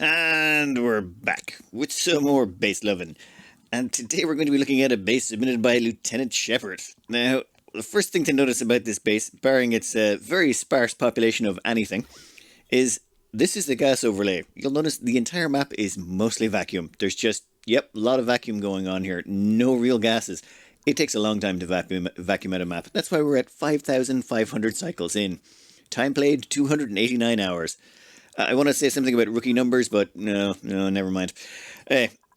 And we're back with some more base Lovin. And today we're going to be looking at a base submitted by Lieutenant Shepherd. Now, the first thing to notice about this base, barring its very sparse population of anything, is this is the gas overlay. You'll notice the entire map is mostly vacuum. There's just, yep, a lot of vacuum going on here. No real gases. It takes a long time to vacuum out a map. That's why we're at 5,500 cycles in. Time played, 289 hours. I want to say something about rookie numbers, but no, never mind.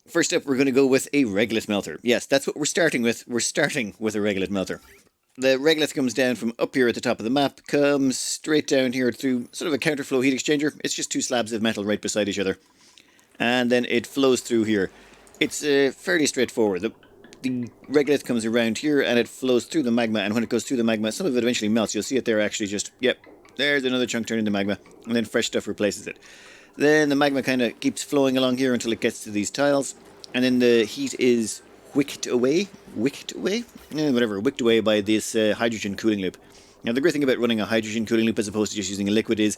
First up, we're going to go with a regolith melter. Yes, that's what we're starting with. We're starting with a regolith melter. The regolith comes down from up here at the top of the map, comes straight down here through sort of a counterflow heat exchanger. It's just two slabs of metal right beside each other. And then it flows through here. It's fairly straightforward. The regolith comes around here and it flows through the magma, and when it goes through the magma, some of it eventually melts. You'll see it there actually just, yep, there's another chunk turned into magma, and then fresh stuff replaces it. Then the magma kind of keeps flowing along here until it gets to these tiles, and then the heat is wicked away by this hydrogen cooling loop. Now the great thing about running a hydrogen cooling loop as opposed to just using a liquid is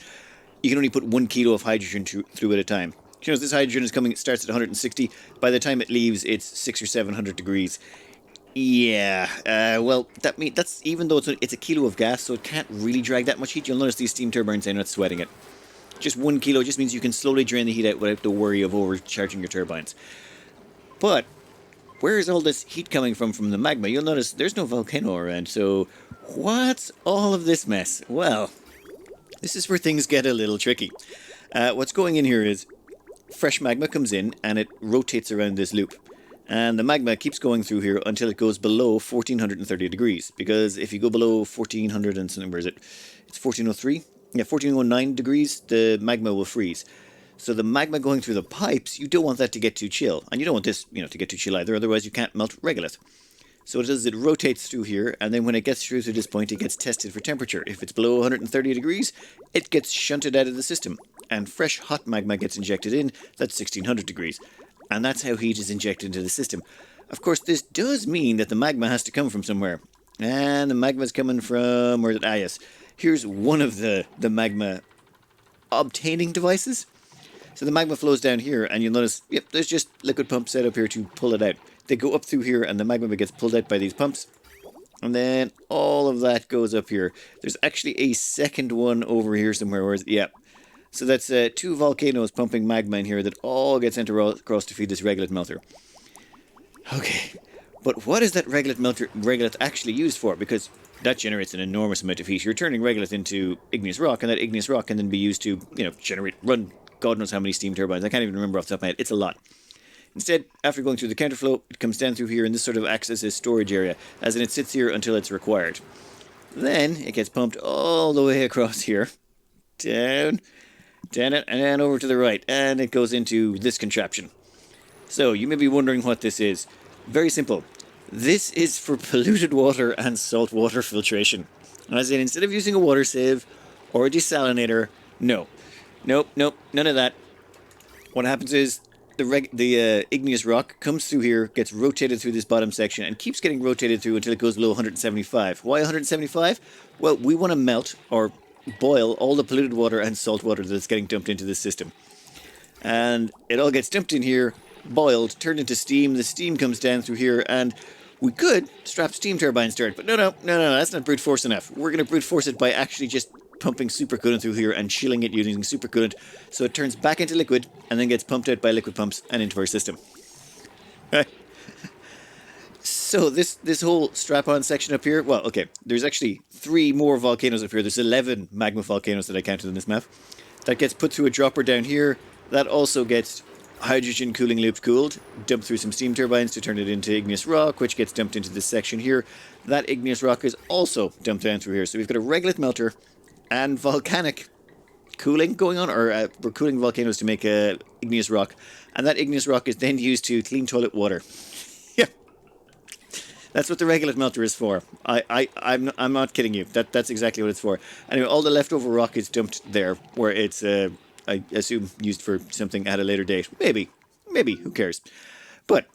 you can only put 1 kilo of hydrogen through at a time. You know, this hydrogen is coming, it starts at 160, by the time it leaves it's 600 or 700 degrees. Yeah, well, that's even though it's a kilo of gas, so it can't really drag that much heat. You'll notice these steam turbines are not sweating it. Just 1 kilo just means you can slowly drain the heat out without the worry of overcharging your turbines. But where is all this heat coming from the magma? You'll notice there's no volcano around, so what's all of this mess? Well, this is where things get a little tricky. What's going in here is fresh magma comes in and it rotates around this loop. And the magma keeps going through here until it goes below 1430 degrees. Because if you go below 1400 and something, where is it? It's 1403? Yeah, 1409 degrees, the magma will freeze. So the magma going through the pipes, you don't want that to get too chill. And you don't want this, to get too chill either, otherwise you can't melt regolith. So what it does is it rotates through here, and then when it gets through to this point, it gets tested for temperature. If it's below 130 degrees, it gets shunted out of the system. And fresh hot magma gets injected in, that's 1600 degrees. And that's how heat is injected into the system. Of course, this does mean that the magma has to come from somewhere. And the magma is coming from, yes, here's one of the magma obtaining devices. So the magma flows down here, and you'll notice, yep, there's just liquid pumps set up here to pull it out. They go up through here, and the magma gets pulled out by these pumps. And then all of that goes up here. There's actually a second one over here somewhere. Where is it? Yep. So that's 2 volcanoes pumping magma in here that all gets sent across to feed this regolith melter. Okay, but what is that regolith actually used for? Because that generates an enormous amount of heat. You're turning regolith into igneous rock, and that igneous rock can then be used to, run God knows how many steam turbines. I can't even remember off the top of my head. It's a lot. Instead, after going through the counterflow, it comes down through here, and this sort of acts as a storage area, as in it sits here until it's required. Then it gets pumped all the way across here, down it, and then over to the right, and it goes into this contraption. So, you may be wondering what this is. Very simple. This is for polluted water and salt water filtration. As in, instead of using a water sieve or a desalinator, nope, none of that. What happens is, the igneous rock comes through here, gets rotated through this bottom section, and keeps getting rotated through until it goes below 175. Why 175? Well, we want to melt, or boil, all the polluted water and salt water that's getting dumped into this system. And it all gets dumped in here, boiled, turned into steam. The steam comes down through here, and we could strap steam turbines to it, but no, that's not brute force enough. We're going to brute force it by actually just pumping supercoolant through here and chilling it using supercoolant, so it turns back into liquid and then gets pumped out by liquid pumps and into our system. So this whole strap-on section up here, well, okay, there's actually 3 more volcanoes up here. There's 11 magma volcanoes that I counted in this map. That gets put through a dropper down here. That also gets hydrogen cooling loops cooled, dumped through some steam turbines to turn it into igneous rock, which gets dumped into this section here. That igneous rock is also dumped down through here. So we've got a regolith melter and volcanic cooling going on, or we're cooling volcanoes to make igneous rock. And that igneous rock is then used to clean toilet water. Yeah. That's what the regolith melter is for. I'm not kidding you. That's exactly what it's for. Anyway, all the leftover rock is dumped there, where it's, I assume, used for something at a later date. Maybe, who cares? But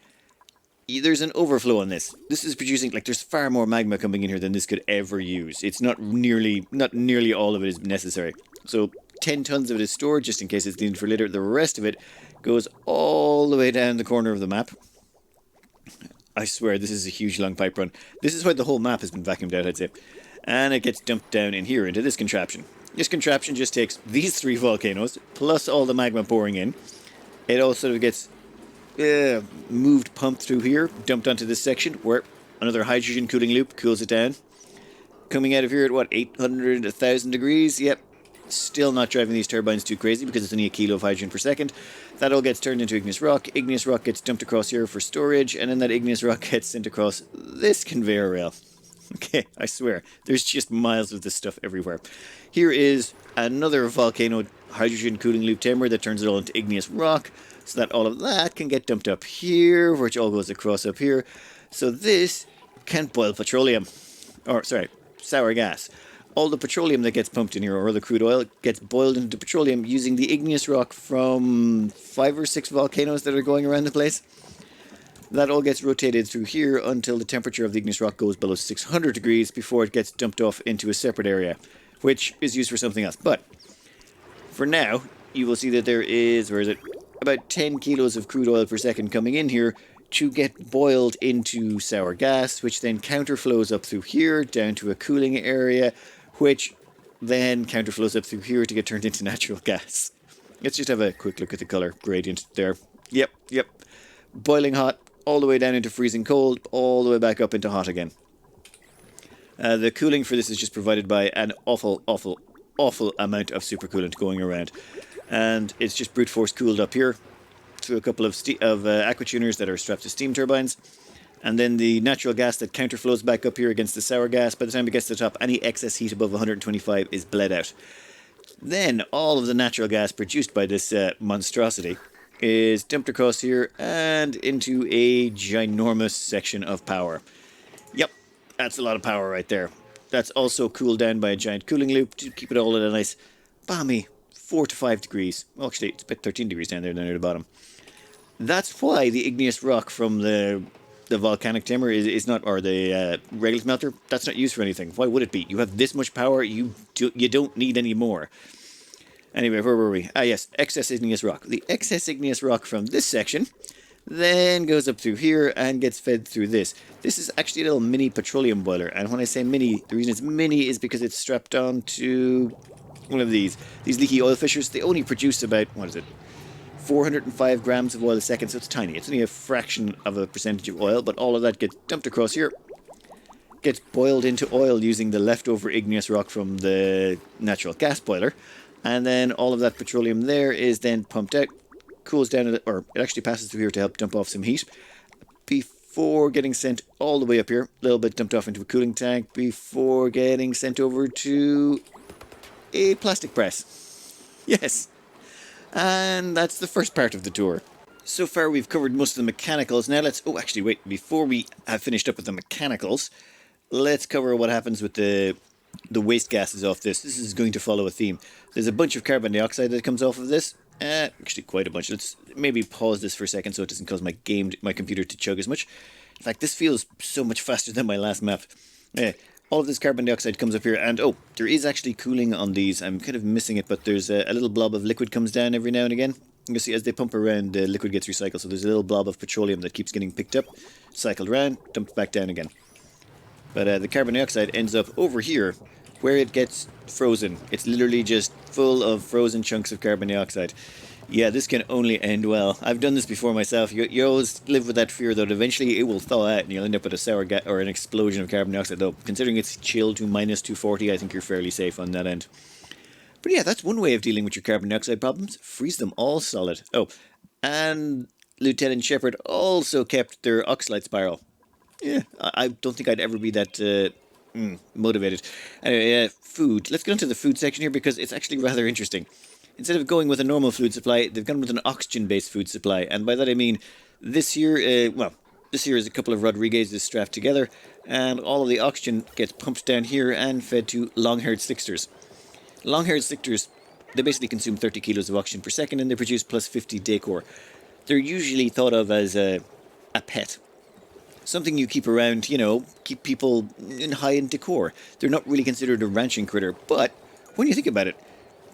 there's an overflow on this. This is producing, there's far more magma coming in here than this could ever use. It's not nearly all of it is necessary. So 10 tons of it is stored just in case it's needed for later. The rest of it goes all the way down the corner of the map. I swear, this is a huge long pipe run. This is why the whole map has been vacuumed out, I'd say. And it gets dumped down in here into this contraption. This contraption just takes these 3 volcanoes, plus all the magma pouring in. It also gets moved, pumped through here, dumped onto this section, where another hydrogen cooling loop cools it down. Coming out of here at, what, 800, 1,000 degrees? Yep. Still not driving these turbines too crazy because it's only a kilo of hydrogen per second. That all gets turned into igneous rock. Igneous rock gets dumped across here for storage, and then that igneous rock gets sent across this conveyor rail. Okay, I swear, there's just miles of this stuff everywhere. Here is another volcano hydrogen cooling loop chamber that turns it all into igneous rock, so that all of that can get dumped up here, which all goes across up here. So this can boil petroleum. Or, sorry, sour gas. All the petroleum that gets pumped in here, or the crude oil, gets boiled into petroleum using the igneous rock from 5 or 6 volcanoes that are going around the place. That all gets rotated through here until the temperature of the igneous rock goes below 600 degrees before it gets dumped off into a separate area, which is used for something else. But for now, you will see that there is, where is it, about 10 kilos of crude oil per second coming in here to get boiled into sour gas, which then counterflows up through here down to a cooling area, which then counterflows up through here to get turned into natural gas. Let's just have a quick look at the color gradient there. Yep. Boiling hot, all the way down into freezing cold, all the way back up into hot again. The cooling for this is just provided by an awful amount of supercoolant going around. And it's just brute force cooled up here through a couple of aqua tuners that are strapped to steam turbines. And then the natural gas that counterflows back up here against the sour gas. By the time it gets to the top, any excess heat above 125 is bled out. Then all of the natural gas produced by this monstrosity is dumped across here and into a ginormous section of power. Yep, that's a lot of power right there. That's also cooled down by a giant cooling loop to keep it all at a nice, balmy 4 to 5 degrees. Well, actually, it's about 13 degrees down there near the bottom. That's why the igneous rock from the volcanic timber is not, or the regular smelter, that's not used for anything. Why would it be? You have this much power, you don't need any more. Anyway, where were we? Ah, yes, excess igneous rock. The excess igneous rock from this section then goes up through here and gets fed through this. This is actually a little mini petroleum boiler, and when I say mini, the reason it's mini is because it's strapped on to one of these leaky oil fissures. They only produce about, 405 grams of oil a second, so it's tiny. It's only a fraction of a percentage of oil, but all of that gets dumped across here, gets boiled into oil using the leftover igneous rock from the natural gas boiler, and then all of that petroleum there is then pumped out, cools down, or it actually passes through here to help dump off some heat, before getting sent all the way up here, a little bit dumped off into a cooling tank, before getting sent over to a plastic press. Yes. And that's the first part of the tour. So far we've covered most of the mechanicals. Now let's... Oh, actually, wait. Before we have finished up with the mechanicals, let's cover what happens with the waste gases off this. This is going to follow a theme. There's a bunch of carbon dioxide that comes off of this. Actually, quite a bunch. Let's maybe pause this for a second so it doesn't cause my computer to chug as much. In fact, this feels so much faster than my last map. All of this carbon dioxide comes up here, and oh, there is actually cooling on these. I'm kind of missing it, but there's a little blob of liquid comes down every now and again. You can see as they pump around, the liquid gets recycled, so there's a little blob of petroleum that keeps getting picked up, cycled around, dumped back down again. But the carbon dioxide ends up over here, where it gets frozen. It's literally just full of frozen chunks of carbon dioxide. Yeah, this can only end well. I've done this before myself. You always live with that fear that eventually it will thaw out and you'll end up with a sour gas or an explosion of carbon dioxide. Though, considering it's chilled to minus 240, I think you're fairly safe on that end. But yeah, that's one way of dealing with your carbon dioxide problems. Freeze them all solid. Oh, and Lieutenant Shepard also kept their oxalate spiral. Yeah, I don't think I'd ever be that motivated. Anyway, food. Let's get into the food section here because it's actually rather interesting. Instead of going with a normal food supply, they've gone with an oxygen-based food supply. And by that I mean, this here is a couple of Rodriguez's strapped together, and all of the oxygen gets pumped down here and fed to long-haired slicksters. Long-haired slicksters, they basically consume 30 kilos of oxygen per second, and they produce plus 50 decor. They're usually thought of as a pet. Something you keep around, keep people high in decor. They're not really considered a ranching critter, but when you think about it,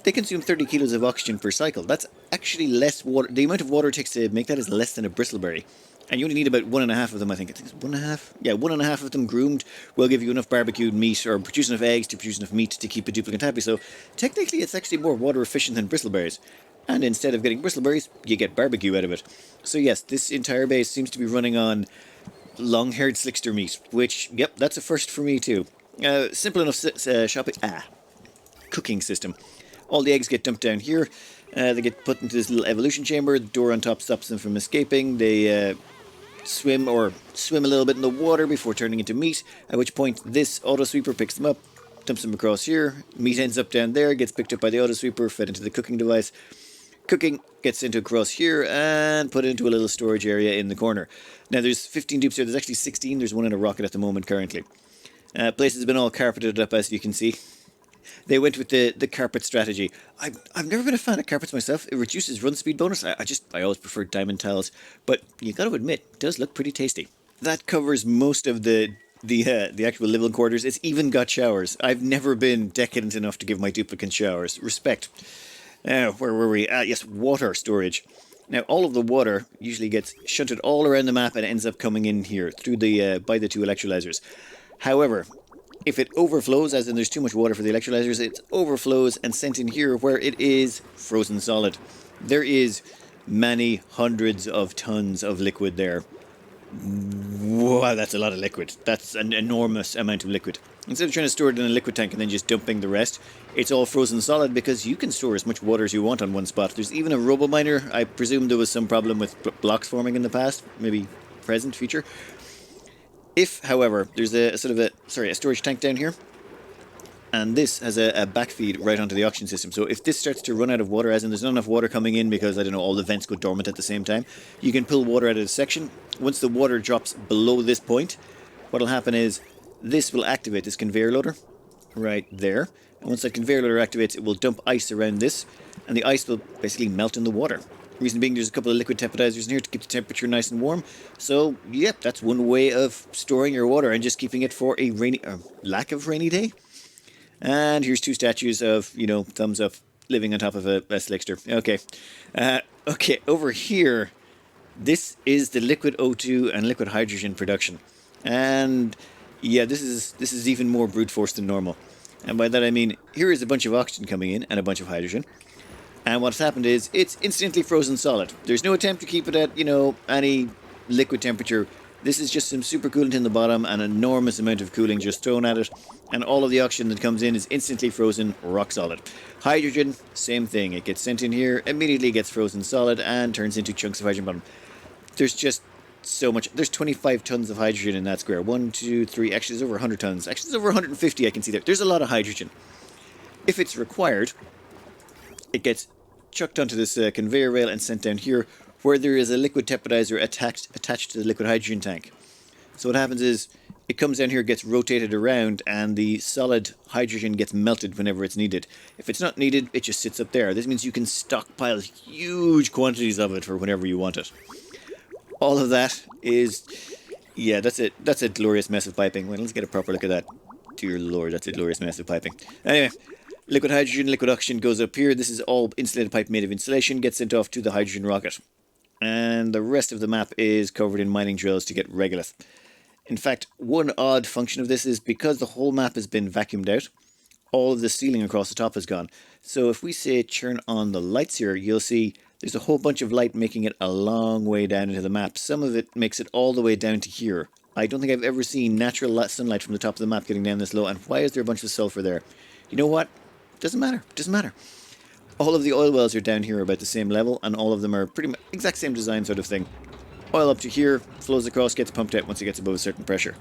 they consume 30 kilos of oxygen per cycle. That's actually less water. The amount of water it takes to make that is less than a bristleberry. And you only need about 1.5 of them, I think. I think it's 1.5. Yeah, 1.5 of them groomed will give you enough barbecued meat, or produce enough eggs to produce enough meat to keep a duplicate happy. So technically it's actually more water efficient than bristleberries. And instead of getting bristleberries, you get barbecue out of it. So yes, this entire base seems to be running on long-haired slickster meat, which, yep, that's a first for me too. Simple enough cooking system. All the eggs get dumped down here. They get put into this little evolution chamber. The door on top stops them from escaping. They swim a little bit in the water before turning into meat, at which point this auto sweeper picks them up, dumps them across here. Meat ends up down there, gets picked up by the auto sweeper, fed into the cooking device. Cooking gets into across here and put into a little storage area in the corner. Now there's 15 dupes here. There's actually 16. There's one in a rocket at the moment currently. Place has been all carpeted up, as you can see. They went with the carpet strategy. I've never been a fan of carpets myself. It reduces run speed bonus. I always prefer diamond tiles, but you got to admit, it does look pretty tasty. That covers most of the actual living quarters. It's even got showers. I've never been decadent enough to give my duplicants showers. Respect. Where were we? Yes, water storage. Now, all of the water usually gets shunted all around the map and ends up coming in here through by the two electrolyzers. However, if it overflows, as in there's too much water for the electrolyzers, it overflows and sent in here where it is frozen solid. There is many hundreds of tons of liquid there. Wow, that's a lot of liquid. That's an enormous amount of liquid. Instead of trying to store it in a liquid tank and then just dumping the rest, it's all frozen solid because you can store as much water as you want on one spot. There's even a robo-miner. I presume there was some problem with blocks forming in the past, maybe present, future. If, however, there's a storage tank down here, and this has a backfeed right onto the oxygen system. So if this starts to run out of water, as in there's not enough water coming in because, I don't know, all the vents go dormant at the same time, you can pull water out of the section. Once the water drops below this point, what'll happen is this will activate this conveyor loader right there. And once that conveyor loader activates, it will dump ice around this, and the ice will basically melt in the water. Reason being, there's a couple of liquid temperature in here to keep the temperature nice and warm. So, yep, that's one way of storing your water and just keeping it for a lack of rainy day. And here's two statues of, thumbs up living on top of a slickster. Okay. Okay, over here, this is the liquid O2 and liquid hydrogen production. And yeah, this is even more brute force than normal. And by that I mean, here is a bunch of oxygen coming in and a bunch of hydrogen. And what's happened is, it's instantly frozen solid. There's no attempt to keep it at, any liquid temperature. This is just some super coolant in the bottom, an enormous amount of cooling just thrown at it. And all of the oxygen that comes in is instantly frozen rock solid. Hydrogen, same thing. It gets sent in here, immediately gets frozen solid, and turns into chunks of hydrogen bottom. There's just so much. There's 25 tons of hydrogen in that square. 1, 2, 3. Actually, there's over 100 tons. Actually, there's over 150 I can see there. There's a lot of hydrogen. If it's required, it gets chucked onto this conveyor rail and sent down here, where there is a liquid tepidizer attached to the liquid hydrogen tank. So what happens is, it comes down here, gets rotated around, and the solid hydrogen gets melted whenever it's needed. If it's not needed, it just sits up there. This means you can stockpile huge quantities of it for whenever you want it. All of that is, yeah, that's it. That's a glorious mess of piping. Well, let's get a proper look at that. Dear Lord, that's a glorious mess of piping. Anyway, liquid hydrogen, liquid oxygen goes up here. This is all insulated pipe made of insulation, gets sent off to the hydrogen rocket. And the rest of the map is covered in mining drills to get regolith. In fact, one odd function of this is, because the whole map has been vacuumed out, all of the ceiling across the top is gone. So if we say turn on the lights here, you'll see there's a whole bunch of light making it a long way down into the map. Some of it makes it all the way down to here. I don't think I've ever seen natural sunlight from the top of the map getting down this low. And why is there a bunch of sulfur there? You know what? Doesn't matter. Doesn't matter. All of the oil wells are down here about the same level, and all of them are pretty much exact same design sort of thing. Oil up to here, flows across, gets pumped out once it gets above a certain pressure.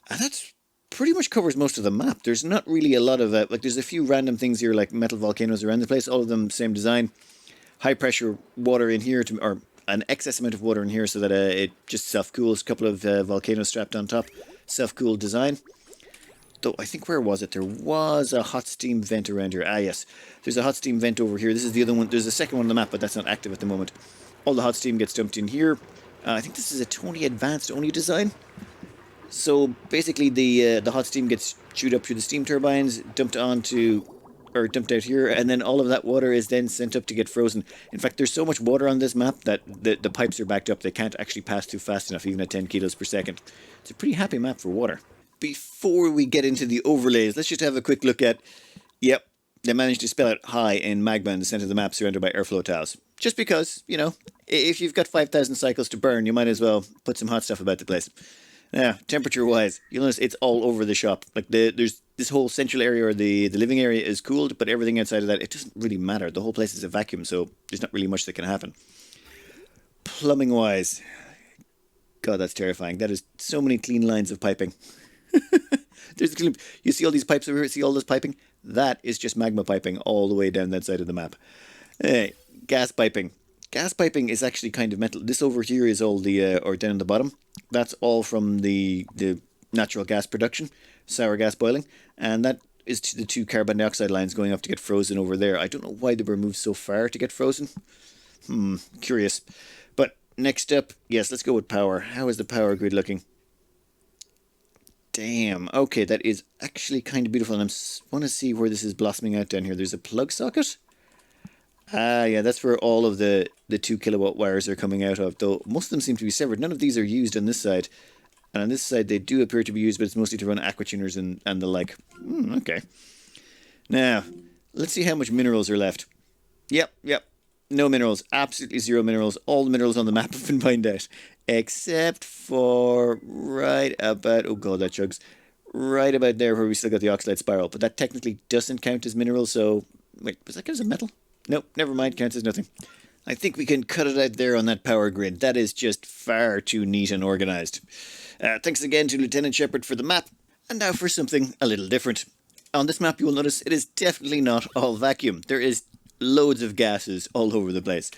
And that's pretty much covers most of the map. There's not really a lot of, there's a few random things here, like metal volcanoes around the place, all of them same design. High pressure water in here, or an excess amount of water in here so that it just self-cools. A couple of volcanoes strapped on top. Self-cooled design. Though, I think, where was it? There was a hot steam vent around here. Ah, yes. There's a hot steam vent over here. This is the other one. There's a second one on the map, but that's not active at the moment. All the hot steam gets dumped in here. I think this is a Tony Advanced only design. So basically the hot steam gets chewed up through the steam turbines, dumped onto or dumped out here, and then all of that water is then sent up to get frozen. In fact, there's so much water on this map that the pipes are backed up. They can't actually pass through fast enough, even at 10 kilos per second. It's a pretty happy map for water. Before we get into the overlays, let's just have a quick look at, yep, they managed to spell out high in magma in the center of the map, surrounded by airflow tiles. Just because, you know, if you've got 5,000 cycles to burn, you might as well put some hot stuff about the place. Now, temperature-wise, you'll notice it's all over the shop. Like, there's this whole central area, or the living area, is cooled, but everything outside of that, it doesn't really matter. The whole place is a vacuum, so there's not really much that can happen. Plumbing-wise, God, that's terrifying. That is so many clean lines of piping. There's you see all these pipes over here? See all this piping? That is just magma piping all the way down that side of the map. Gas piping. Gas piping is actually kind of mental. This over here is all the, or down the bottom, that's all from the natural gas production, sour gas boiling, and that is to the 2 carbon dioxide lines going up to get frozen over there. I don't know why they were moved so far to get frozen. Curious. But next up, yes, let's go with power. How is the power grid looking? Damn. Okay, that is actually kind of beautiful, and I want to see where this is blossoming out down here. There's a plug socket. Ah, yeah, that's where all of the 2 kilowatt wires are coming out of, though most of them seem to be severed. None of these are used on this side. And on this side, they do appear to be used, but it's mostly to run aqua tuners and the like. Okay. Now, let's see how much minerals are left. Yep. No minerals. Absolutely 0 minerals. All the minerals on the map have been mined out. Except for right about... Oh, God, that chugs. Right about there where we still got the oxide spiral. But that technically doesn't count as minerals, so... Wait, was that count as a metal? Nope, never mind. Counts as nothing. I think we can cut it out there on that power grid. That is just far too neat and organised. Thanks again to Lieutenant Shepherd for the map. And now for something a little different. On this map, you will notice it is definitely not all vacuum. There is loads of gases all over the place.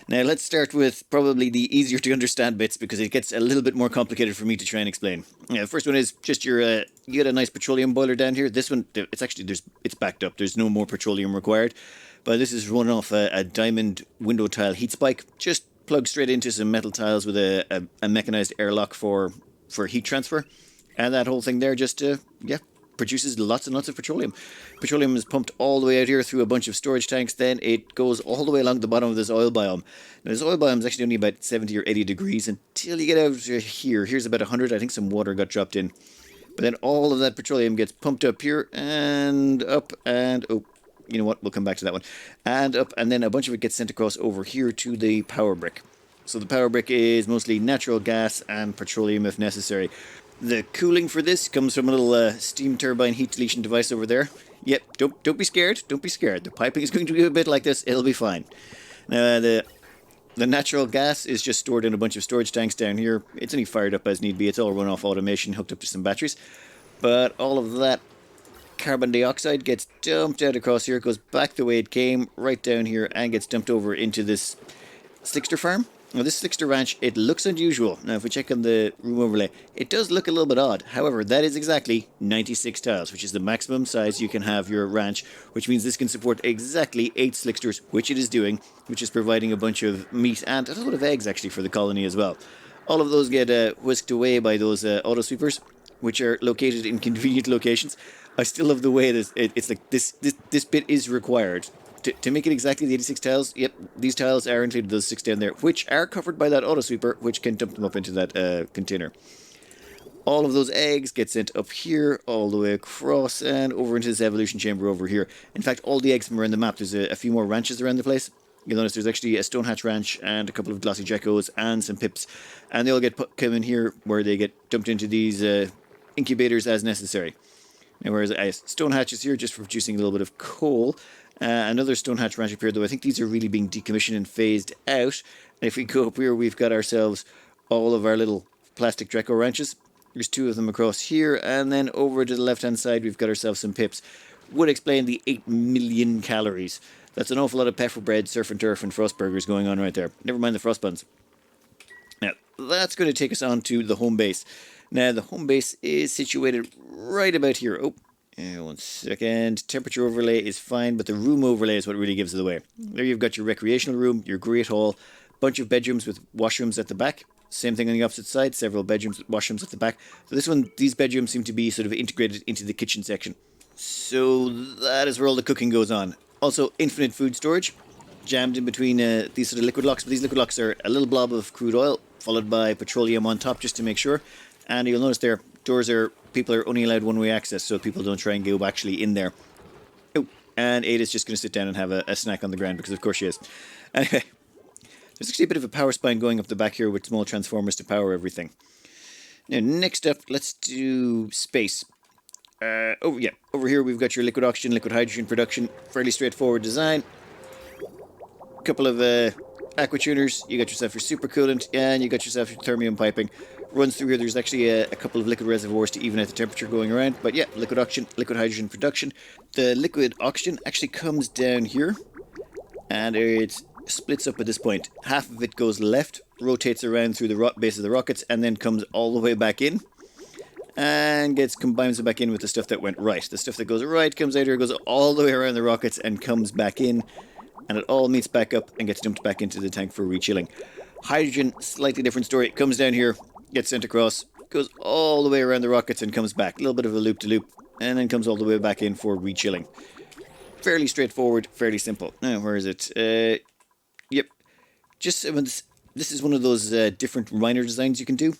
Now, let's start with probably the easier to understand bits, because it gets a little bit more complicated for me to try and explain. The first one is just your, you get a nice petroleum boiler down here. This one, it's actually, it's backed up. There's no more petroleum required. But this is running off a diamond window tile heat spike. Just plug straight into some metal tiles with a mechanized airlock for heat transfer. And that whole thing there just, produces lots and lots of petroleum. Petroleum is pumped all the way out here through a bunch of storage tanks. Then it goes all the way along the bottom of this oil biome. Now, this oil biome is actually only about 70 or 80 degrees until you get out here. Here's about 100. I think some water got dropped in. But then all of that petroleum gets pumped up here and up and... Oh, you know what? We'll come back to that one. And up, and then a bunch of it gets sent across over here to the power brick. So the power brick is mostly natural gas and petroleum if necessary. The cooling for this comes from a little steam turbine heat deletion device over there. Yep, don't be scared. Don't be scared. The piping is going to be a bit like this. It'll be fine. Now, the natural gas is just stored in a bunch of storage tanks down here. It's only fired up as need be. It's all run off automation, hooked up to some batteries. But all of that carbon dioxide gets dumped out across here. It goes back the way it came, right down here, and gets dumped over into this slickster farm. Now, this slickster ranch, it looks unusual. Now, if we check on the room overlay, it does look a little bit odd. However, that is exactly 96 tiles, which is the maximum size you can have your ranch, which means this can support exactly 8 slicksters, which it is doing, which is providing a bunch of meat and a little bit of eggs, actually, for the colony as well. All of those get whisked away by those auto sweepers, which are located in convenient locations. I still love the way it's like this bit is required. To make it exactly the 86 tiles, yep, these tiles are included, those 6 down there, which are covered by that auto sweeper, which can dump them up into that container. All of those eggs get sent up here, all the way across, and over into this evolution chamber over here. In fact, all the eggs from around the map, there's a few more ranches around the place. You'll notice there's actually a Stonehatch ranch and a couple of glossy geckos and some pips. And they all come in here where they get dumped into these incubators as necessary. Now, whereas Stonehatch is here just for producing a little bit of coal. Another Stonehatch ranch up here, though I think these are really being decommissioned and phased out. And if we go up here, we've got ourselves all of our little plastic Dreco ranches. There's 2 of them across here, and then over to the left-hand side, we've got ourselves some pips. Would explain the 8 million calories. That's an awful lot of pepper bread, surf and turf, and frost burgers going on right there. Never mind the frost buns. Now, that's going to take us on to the home base. Now, the home base is situated right about here. Oh, one second. Temperature overlay is fine, but the room overlay is what really gives it away. There you've got your recreational room, your great hall, bunch of bedrooms with washrooms at the back. Same thing on the opposite side, several bedrooms with washrooms at the back. So this one, these bedrooms seem to be sort of integrated into the kitchen section. So that is where all the cooking goes on. Also, infinite food storage, jammed in between these sort of liquid locks. But these liquid locks are a little blob of crude oil, followed by petroleum on top, just to make sure. And you'll notice there, doors are, people are only allowed one-way access, so people don't try and go actually in there. Oh, and Ada's just going to sit down and have a snack on the ground, because of course she is. Anyway, there's actually a bit of a power spine going up the back here with small transformers to power everything. Now, next up, let's do space. Over here we've got your liquid oxygen, liquid hydrogen production. Fairly straightforward design. Couple of aqua tuners. You got yourself your supercoolant, and you got yourself your thermium piping. Runs through here. There's actually a couple of liquid reservoirs to even out the temperature going around. But yeah, liquid oxygen, liquid hydrogen production. The liquid oxygen actually comes down here, and it splits up at this point. Half of it goes left, rotates around through the base of the rockets, and then comes all the way back in. And combines it back in with the stuff that went right. The stuff that goes right comes out here, goes all the way around the rockets, and comes back in. And it all meets back up and gets dumped back into the tank for rechilling. Hydrogen, slightly different story. It comes down here, gets sent across, goes all the way around the rockets and comes back. A little bit of a loop-to-loop, and then comes all the way back in for rechilling. Fairly straightforward, fairly simple. Now, where is it? Yep. Just this is one of those different miner designs you can do.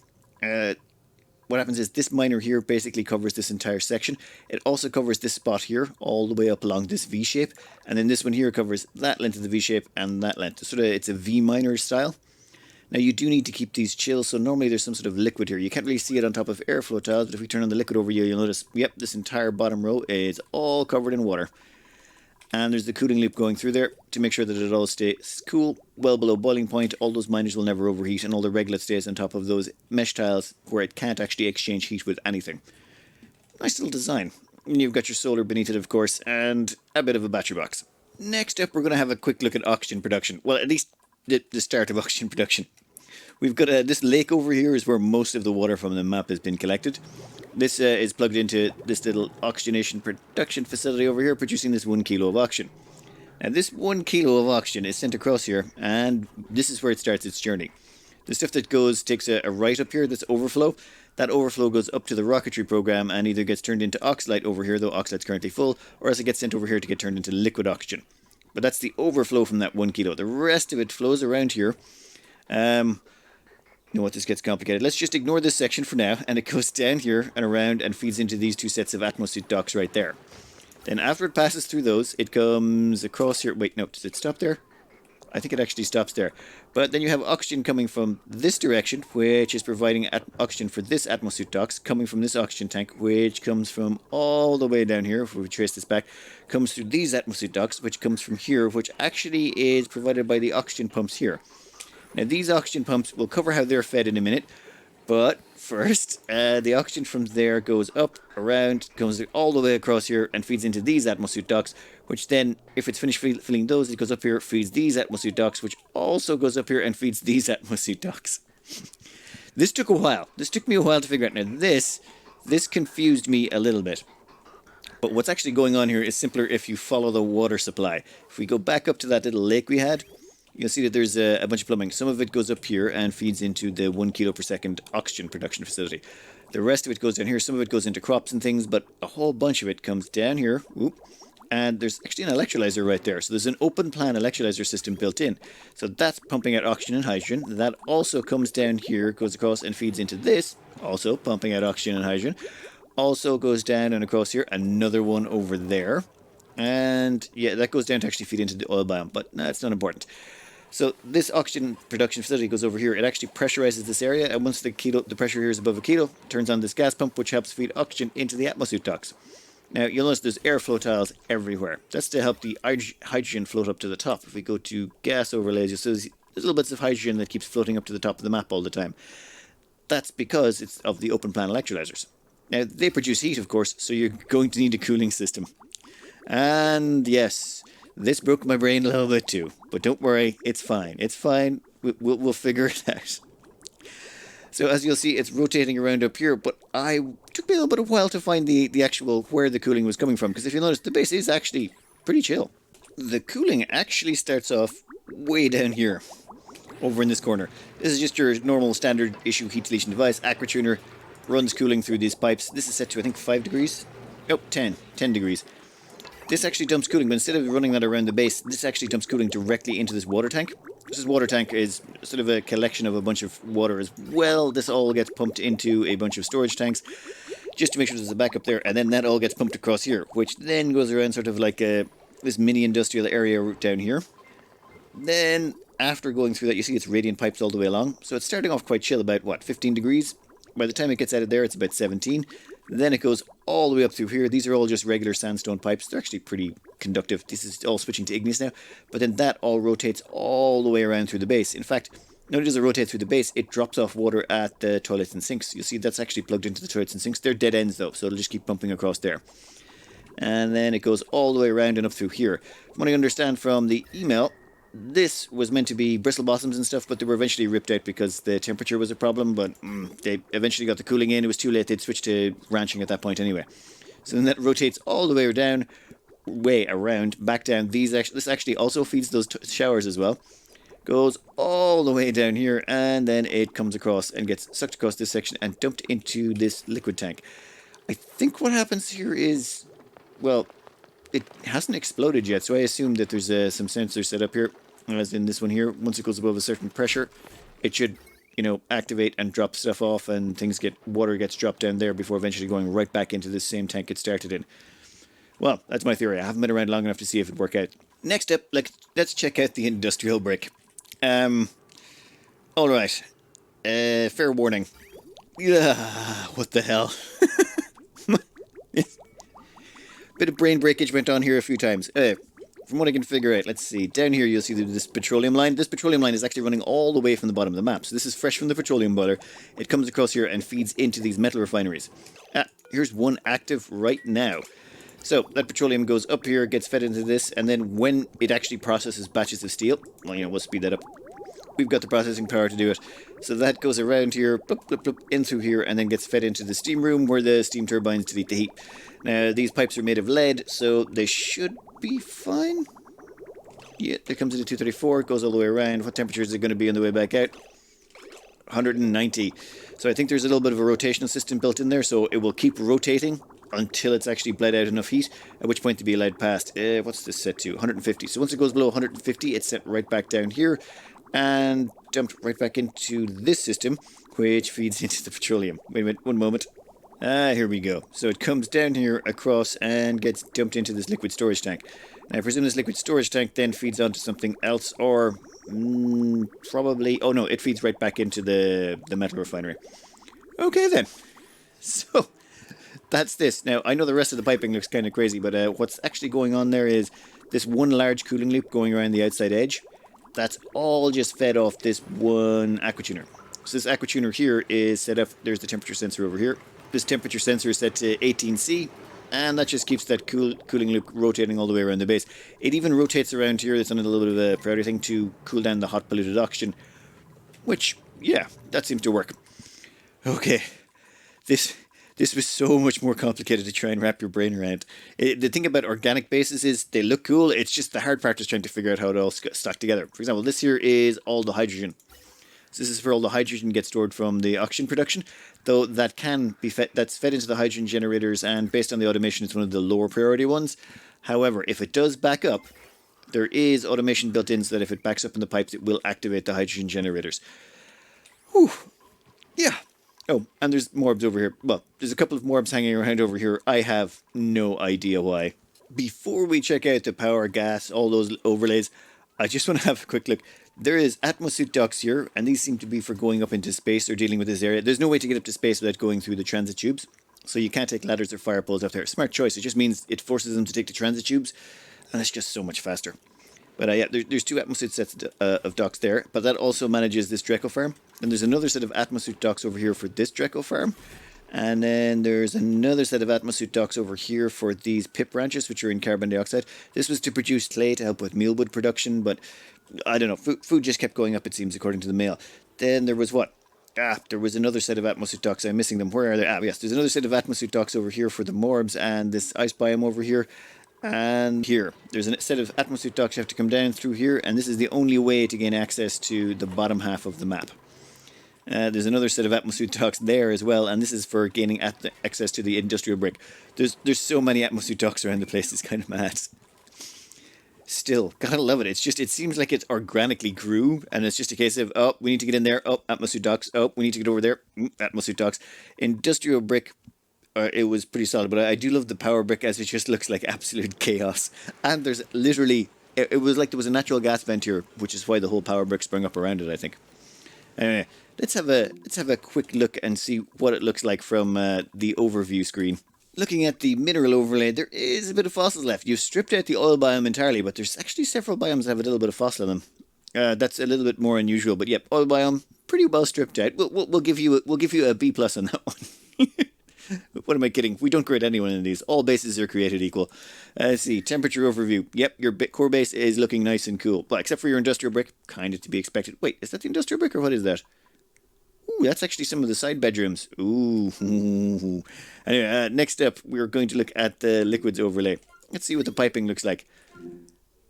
What happens is this miner here basically covers this entire section. It also covers this spot here all the way up along this V shape, and then this one here covers that length of the V shape and that length. Sort of, it's a V miner style. Now you do need to keep these chill, so normally there's some sort of liquid here. You can't really see it on top of airflow tiles, but if we turn on the liquid over here, you'll notice, yep, this entire bottom row is all covered in water. And there's the cooling loop going through there to make sure that it all stays cool, well below boiling point. All those miners will never overheat, and all the reglet stays on top of those mesh tiles where it can't actually exchange heat with anything. Nice little design. And you've got your solar beneath it, of course, and a bit of a battery box. Next up, we're going to have a quick look at oxygen production. Well, at least the start of oxygen production. We've got this lake over here is where most of the water from the map has been collected. This is plugged into this little oxygenation production facility over here, producing this 1 kilo of oxygen. Now, this 1 kilo of oxygen is sent across here, and this is where it starts its journey. The stuff that takes a right up here, that's overflow. That overflow goes up to the rocketry program and either gets turned into oxalite over here, though oxalite's currently full, or else it gets sent over here to get turned into liquid oxygen. But that's the overflow from that 1 kilo. The rest of it flows around here. You know what, this gets complicated. Let's just ignore this section for now, and it goes down here and around and feeds into these two sets of atmosuit docks right there. Then after it passes through those, it comes across here. Wait, no, does it stop there? I think it actually stops there. But then you have oxygen coming from this direction, which is providing oxygen for this atmosuit docks, coming from this oxygen tank, which comes from all the way down here, if we trace this back, comes through these atmosuit docks, which comes from here, which actually is provided by the oxygen pumps here. Now, these oxygen pumps, will cover how they're fed in a minute, but first, the oxygen from there goes up, around, comes all the way across here, and feeds into these atmosuit docks, which then, if it's finished filling those, it goes up here, feeds these atmosuit docks, which also goes up here and feeds these atmosuit docks. This took a while. This took me a while to figure out. Now, this confused me a little bit. But what's actually going on here is simpler if you follow the water supply. If we go back up to that little lake we had, you'll see that there's a bunch of plumbing. Some of it goes up here and feeds into the 1 kilo per second oxygen production facility. The rest of it goes down here. Some of it goes into crops and things, but a whole bunch of it comes down here. Whoop, and there's actually an electrolyzer right there. So there's an open plan electrolyzer system built in. So that's pumping out oxygen and hydrogen. That also comes down here, goes across and feeds into this, also pumping out oxygen and hydrogen. Also goes down and across here, another one over there. And yeah, that goes down to actually feed into the oil biome, but that's not important. So this oxygen production facility goes over here. It actually pressurizes this area, and once the pressure here is above a kilo, it turns on this gas pump, which helps feed oxygen into the atmosuit docks. Now, you'll notice there's airflow tiles everywhere. That's to help the hydrogen float up to the top. If we go to gas overlays, you'll see there's little bits of hydrogen that keeps floating up to the top of the map all the time. That's because it's of the open plan electrolyzers. Now, they produce heat, of course, so you're going to need a cooling system. And yes, this broke my brain a little bit too. But don't worry, it's fine. It's fine. We'll figure it out. So as you'll see, it's rotating around up here, but it took me a little bit of a while to find the actual where the cooling was coming from, because if you notice, the base is actually pretty chill. The cooling actually starts off way down here, over in this corner. This is just your normal standard issue heat deletion device. Aqua tuner runs cooling through these pipes. This is set to, I think, 5 degrees. Oh, 10 degrees. This actually dumps cooling, but instead of running that around the base, this actually dumps cooling directly into this water tank. This water tank is sort of a collection of a bunch of water as well. This all gets pumped into a bunch of storage tanks, just to make sure there's a backup there, and then that all gets pumped across here, which then goes around sort of like this mini industrial area down here. Then, after going through that, you see it's radiant pipes all the way along. So it's starting off quite chill, about, what, 15 degrees? By the time it gets out of there, it's about 17. Then it goes all the way up through here. These are all just regular sandstone pipes. They're actually pretty conductive. This is all switching to igneous now. But then that all rotates all the way around through the base. In fact, not only does it rotate through the base, it drops off water at the toilets and sinks. You'll see that's actually plugged into the toilets and sinks. They're dead ends, though, so it'll just keep pumping across there. And then it goes all the way around and up through here. From what I understand from the email, this was meant to be bristle blossoms and stuff, but they were eventually ripped out because the temperature was a problem, but they eventually got the cooling in. It was too late. They'd switched to ranching at that point anyway. So then that rotates all the way down, way around, back down. This actually also feeds those showers as well. Goes all the way down here, and then it comes across and gets sucked across this section and dumped into this liquid tank. I think what happens here is, well, it hasn't exploded yet, so I assume that there's some sensors set up here, as in this one here. Once it goes above a certain pressure, it should, activate and drop stuff off, and water gets dropped down there before eventually going right back into this same tank it started in. Well, that's my theory. I haven't been around long enough to see if it worked out. Next up, let's check out the industrial brick. Alright. Fair warning. What the hell? Bit of brain breakage went on here a few times. From what I can figure out, let's see. Down here you'll see this petroleum line. This petroleum line is actually running all the way from the bottom of the map. So this is fresh from the petroleum boiler. It comes across here and feeds into these metal refineries. Here's one active right now. So that petroleum goes up here, gets fed into this, and then when it actually processes batches of steel, well, we'll speed that up. We've got the processing power to do it. So that goes around here, bloop, bloop, bloop, in through here, and then gets fed into the steam room where the steam turbines delete the heat. Now, these pipes are made of lead, so they should be fine. Yeah, it comes into 234, it goes all the way around. What temperature is it going to be on the way back out? 190. So I think there's a little bit of a rotational system built in there, so it will keep rotating until it's actually bled out enough heat, at which point to be allowed past. What's this set to? 150. So once it goes below 150, it's sent right back down here and dumped right back into this system, which feeds into the petroleum. Wait a minute, one moment. Here we go. So it comes down here across and gets dumped into this liquid storage tank. Now I presume this liquid storage tank then feeds onto something else, or probably... Oh no, it feeds right back into the metal refinery. Okay then. So that's this. Now I know the rest of the piping looks kind of crazy, but what's actually going on there is this one large cooling loop going around the outside edge. That's all just fed off this one aquatuner. So this aquatuner here is set up... There's the temperature sensor over here. This temperature sensor is set to 18C, and that just keeps that cooling loop rotating all the way around the base. It even rotates around here. It's on a little bit of a priority thing to cool down the hot polluted oxygen, which, yeah, that seems to work. Okay, this was so much more complicated to try and wrap your brain around. The thing about organic bases is they look cool. It's just the hard part is trying to figure out how it all stuck together. For example, this here is all the hydrogen. So this is where all the hydrogen gets stored from the oxygen production, though that can be that's fed into the hydrogen generators, and based on the automation, it's one of the lower priority ones. However, if it does back up, there is automation built in so that if it backs up in the pipes, it will activate the hydrogen generators. Whew. Yeah. Oh, and there's morbs over here. Well, there's a couple of morbs hanging around over here. I have no idea why. Before we check out the power, gas, all those overlays, I just want to have a quick look. There is atmosuit docks here, and these seem to be for going up into space or dealing with this area. There's no way to get up to space without going through the transit tubes, so you can't take ladders or fire poles up there. Smart choice. It just means it forces them to take the transit tubes, and it's just so much faster. But yeah, there's two atmosuit sets of docks there, but that also manages this Dreco farm. And there's another set of atmosuit docks over here for this Dreco farm. And then there's another set of atmosuit docks over here for these pip branches, which are in carbon dioxide. This was to produce clay to help with mealwood production, but I don't know. Food just kept going up, it seems, according to the mail. Then there was what? There was another set of atmosuit docks. I'm missing them. Where are they? Yes, there's another set of atmosuit docks over here for the morbs and this ice biome over here. And here, there's a set of atmosuit docks you have to come down through here, and this is the only way to gain access to the bottom half of the map. There's another set of atmosphere docks there as well, and this is for gaining access to the industrial brick. There's so many atmosphere docks around the place, it's kind of mad. Still, gotta love it. It's just, it seems like it organically grew, and it's just a case of, oh, we need to get in there, oh, atmosphere docks, oh, we need to get over there, atmosphere docks. Industrial brick, it was pretty solid, but I do love the power brick as it just looks like absolute chaos. And there's literally, it was like there was a natural gas vent here, which is why the whole power brick sprung up around it, I think. Anyway, let's have a quick look and see what it looks like from the overview screen. Looking at the mineral overlay, there is a bit of fossils left. You've stripped out the oil biome entirely, but there's actually several biomes that have a little bit of fossil in them. That's a little bit more unusual, but yep, oil biome pretty well stripped out. We'll give you a B+ on that one. What am I kidding? We don't grade anyone in these. All bases are created equal. Let's see, temperature overview. Yep, your core base is looking nice and cool, but except for your industrial brick, kind of to be expected. Wait, is that the industrial brick or what is that? Ooh, that's actually some of the side bedrooms. Ooh. Anyway, next up, we're going to look at the liquids overlay. Let's see what the piping looks like.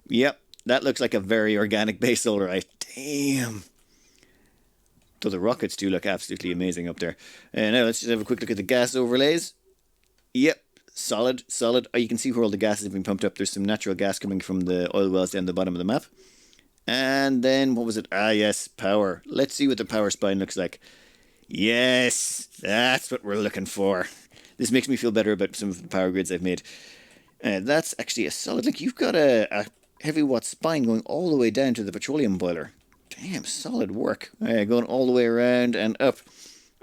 Yep, that looks like a very organic base, all right. Damn. Though the rockets do look absolutely amazing up there. Now let's just have a quick look at the gas overlays. Yep, solid. Oh, you can see where all the gas has been pumped up. There's some natural gas coming from the oil wells down the bottom of the map. And then, what was it? Ah, yes, power. Let's see what the power spine looks like. Yes, that's what we're looking for. This makes me feel better about some of the power grids I've made. That's actually a solid link. You've got a heavy watt spine going all the way down to the petroleum boiler. Damn, solid work. Going all the way around and up.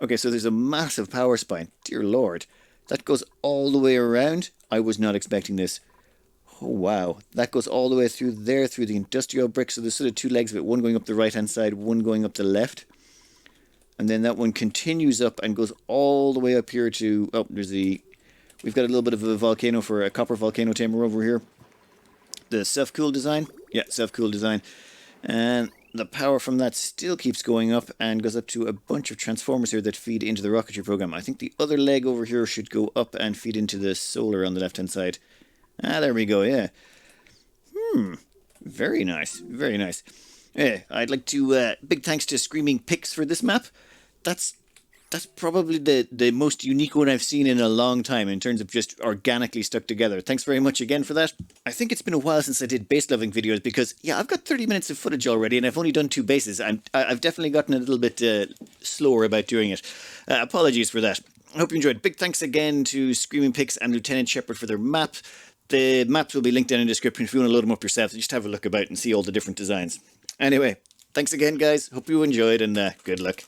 Okay, so there's a massive power spine. Dear Lord. That goes all the way around. I was not expecting this. Oh, wow. That goes all the way through there, through the industrial brick. So there's sort of two legs of it. One going up the right-hand side, one going up the left. And then that one continues up and goes all the way up here to... Oh, there's the... We've got a little bit of a volcano for a copper volcano tamer over here. The self-cool design. Yeah, self-cool design. And the power from that still keeps going up and goes up to a bunch of transformers here that feed into the rocketry program. I think the other leg over here should go up and feed into the solar on the left-hand side. Ah, there we go, yeah. Very nice, very nice. Yeah, I'd like to, big thanks to Screaming Pics for this map. That's probably the most unique one I've seen in a long time in terms of just organically stuck together. Thanks very much again for that. I think it's been a while since I did base loving videos because, yeah, I've got 30 minutes of footage already and I've only done 2 bases. I've definitely gotten a little bit slower about doing it. Apologies for that. I hope you enjoyed. Big thanks again to Screaming Pics and LtShepherder for their map. The maps will be linked down in the description if you want to load them up yourself. Just have a look about and see all the different designs. Anyway, thanks again, guys. Hope you enjoyed and good luck.